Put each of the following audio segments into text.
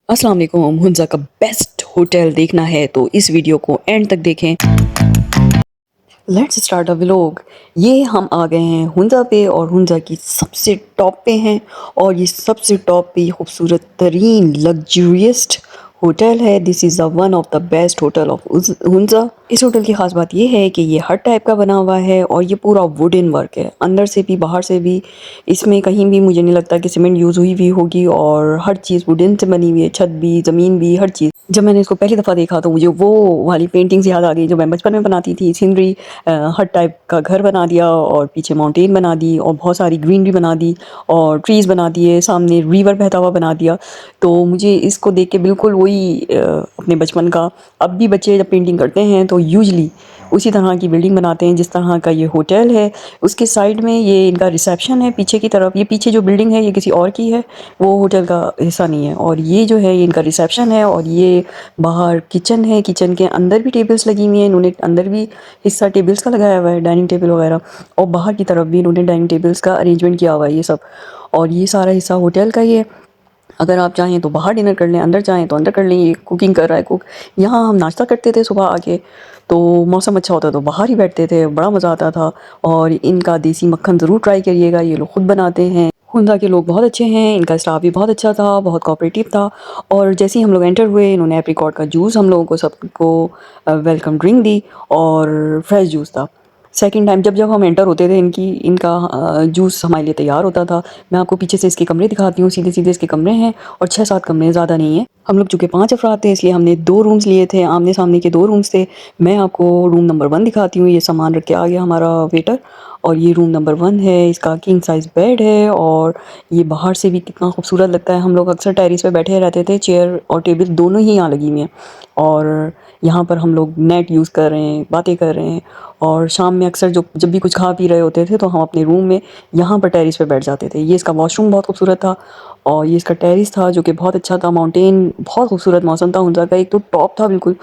अस्सलाम वालेकुम। हुंजा का बेस्ट होटल देखना है तो इस वीडियो को एंड तक देखें। Let's start a vlog. ये हम आ गए हैं हुंजा पे और हुंजा की सबसे टॉप पे हैं और ये सबसे टॉप पे खूबसूरत तरीन लग्जरियस होटल है। This is the one of the best hotel of Hunza. इस होटल की ख़ास बात ये है कि ये हट टाइप का बना हुआ है और ये पूरा वुडन वर्क है, अंदर से भी बाहर से भी। इसमें कहीं भी मुझे नहीं लगता कि सीमेंट यूज़ हुई हुई होगी और हर चीज़ वुडन से बनी हुई है, छत भी, ज़मीन भी, हर चीज़। जब मैंने इसको पहली दफ़ा देखा तो मुझे वो वाली पेंटिंग्स याद आ गई जो मैं बचपन में बनाती थी। सीनरी हट टाइप का घर बना दिया और पीछे माउंटेन बना दी और बहुत सारी ग्रीनरी बना दी और ट्रीज़ बना दिए, सामने रिवर बहता हुआ बना दिया। तो मुझे इसको देख के बिल्कुल वही अपने बचपन का। अब भी बच्चे जब पेंटिंग करते हैं तो यूजली उसी तरह की बिल्डिंग बनाते हैं जिस तरह का ये होटल है। उसके साइड में ये इनका रिसेप्शन है पीछे की तरफ। ये पीछे जो बिल्डिंग है ये किसी और की है, वो होटल का हिस्सा नहीं है। और ये जो है ये इनका रिसेप्शन है और ये बाहर किचन है। किचन के अंदर भी टेबल्स लगी हुई हैं, इन्होंने अंदर भी हिस्सा टेबल्स का लगाया हुआ है, डाइनिंग टेबल वगैरह। और बाहर की तरफ भी इन्होंने डाइनिंग टेबल्स का अरेंजमेंट किया हुआ है ये सब। और ये सारा हिस्सा होटल का ही है। अगर आप चाहें तो बाहर डिनर कर लें, अंदर चाहें तो अंदर कर लें। ये कुकिंग कर रहा है कुक। यहाँ हम नाश्ता करते थे सुबह आके, तो मौसम अच्छा होता तो बाहर ही बैठते थे, बड़ा मज़ा आता था। और इनका देसी मक्खन ज़रूर ट्राई करिएगा, ये लोग ख़ुद बनाते हैं। हुंदा के लोग बहुत अच्छे हैं, इनका स्टाफ भी बहुत अच्छा था, बहुत कोऑपरेटिव था। और जैसे ही हम लोग एंटर हुए इन्होंने एप्रिकॉट का जूस हम लोगों को सबको वेलकम ड्रिंक दी और फ्रेश जूस था। सेकंड टाइम जब जब हम एंटर होते थे इनका जूस हमारे लिए तैयार होता था। मैं आपको पीछे से इसके कमरे दिखाती हूँ, सीधे सीधे इसके कमरे हैं और 6-7 कमरे, ज़्यादा नहीं है। हम लोग चूँकि 5 अफराद थे इसलिए हमने 2 रूम्स लिए थे, आमने सामने के 2 रूम्स थे। मैं आपको रूम नंबर 1 दिखाती हूँ। ये सामान रख के आ गया हमारा वेटर। और ये रूम नंबर 1 है, इसका किंग साइज़ बेड है और ये बाहर से भी कितना खूबसूरत लगता है। हम लोग अक्सर टेरेस पे बैठे रहते थे, चेयर और टेबल दोनों ही यहाँ लगी हुई हैं। और यहाँ पर हम लोग नेट यूज़ कर रहे हैं, बातें कर रहे हैं। और शाम में अक्सर जब भी कुछ खा पी रहे होते थे तो हम अपने रूम में यहाँ पर टेरेस पे बैठ जाते थे। ये इसका वॉशरूम बहुत खूबसूरत था और ये इसका टेरेस था जो कि बहुत अच्छा था। माउंटेन, बहुत खूबसूरत मौसम था हुंजा का। एक तो टॉप था बिल्कुल,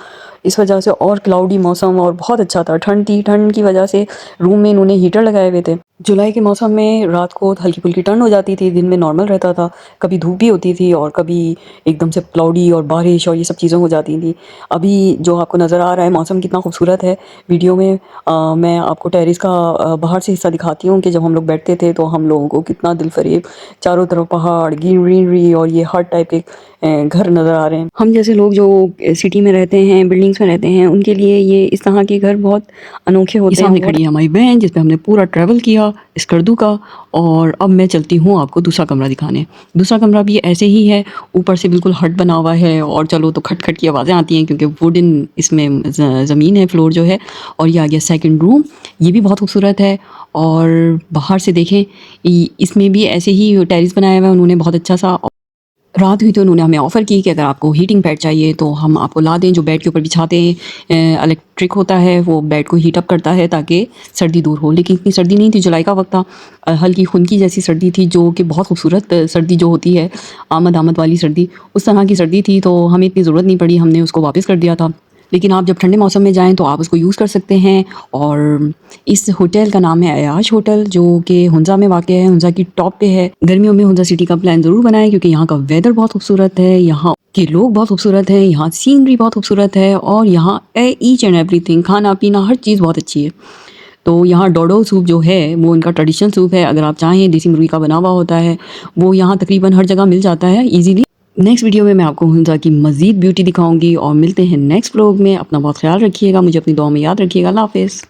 इस वजह से और क्लाउडी मौसम और बहुत अच्छा था। ठंड थी, ठंड की वजह से रूम में इन्होंने हीटर लगाए हुए थे। जुलाई के मौसम में रात को हल्की फुल्की ठंड हो जाती थी, दिन में नॉर्मल रहता था। कभी धूप भी होती थी और कभी एकदम से क्लाउडी और बारिश और ये सब चीज़ें हो जाती थी। अभी जो आपको नज़र आ रहा है मौसम कितना खूबसूरत है वीडियो में। मैं आपको टेरेस का बाहर से हिस्सा दिखाती हूँ कि जब हम लोग बैठते थे तो हम लोगों को कितना दिलफरेब चारों तरफ पहाड़, ग्रीनरी और ये हर टाइप के घर नज़र आ रहे हैं। हम जैसे लोग जो सिटी में रहते हैं, बिल्डिंग्स में रहते हैं, उनके लिए ये इस तरह के घर बहुत अनोखे होते हैं। सामने खड़ी है हमारी बहन जिस पे हमने पूरा ट्रैवल किया स्कर्दू का। और अब मैं चलती हूँ आपको दूसरा कमरा दिखाने। दूसरा कमरा भी ऐसे ही है, ऊपर से बिल्कुल हट बना हुआ है और चलो तो खट खट की आवाज़ें आती हैं क्योंकि वुडन इसमें ज़मीन है, फ्लोर जो है। और ये आ गया सेकंड रूम, ये भी बहुत खूबसूरत है। और बाहर से देखें इसमें भी ऐसे ही टेरेस बनाया हुआ है उन्होंने बहुत अच्छा सा। रात हुई तो उन्होंने हमें ऑफ़र की कि अगर आपको हीटिंग पैड चाहिए तो हम आपको ला दें, जो बेड के ऊपर बिछाते हैं। इलेक्ट्रिक होता है, वो बेड को हीट अप करता है ताकि सर्दी दूर हो। लेकिन इतनी सर्दी नहीं थी, जुलाई का वक्त था। हल्की खुनकी जैसी सर्दी थी जो कि बहुत खूबसूरत सर्दी जो होती है, आमद आमद वाली सर्दी, उस तरह की सर्दी थी। तो हमें इतनी ज़रूरत नहीं पड़ी, हमने उसको वापस कर दिया था। लेकिन आप जब ठंडे मौसम में जाएँ तो आप उसको यूज़ कर सकते हैं। और इस होटल का नाम है अयाश होटल जो कि हुंजा में वाक़ है, हुंजा की टॉप पे है। गर्मियों में हुंजा सिटी का प्लान ज़रूर बनाएँ क्योंकि यहाँ का वेदर बहुत खूबसूरत है, यहाँ के लोग बहुत खूबसूरत हैं, यहाँ सीनरी बहुत खूबसूरत है और यहाँ ईच एंड एवरीथिंग, खाना-पीना हर चीज़ बहुत अच्छी है। तो यहाँ डोडो सूप जो है वो इनका ट्रेडिशनल सूप है। अगर आप चाहें देसी मुर्गी का बना हुआ होता है, वो यहाँ तकरीबन हर जगह मिल जाता है ईज़िली। नेक्स्ट वीडियो में मैं आपको हुंजा की मज़ीद ब्यूटी दिखाऊंगी और मिलते हैं नेक्स्ट व्लॉग में। अपना बहुत ख्याल रखिएगा, मुझे अपनी दुआ में याद रखिएगा। अल्लाह हाफ़िज़।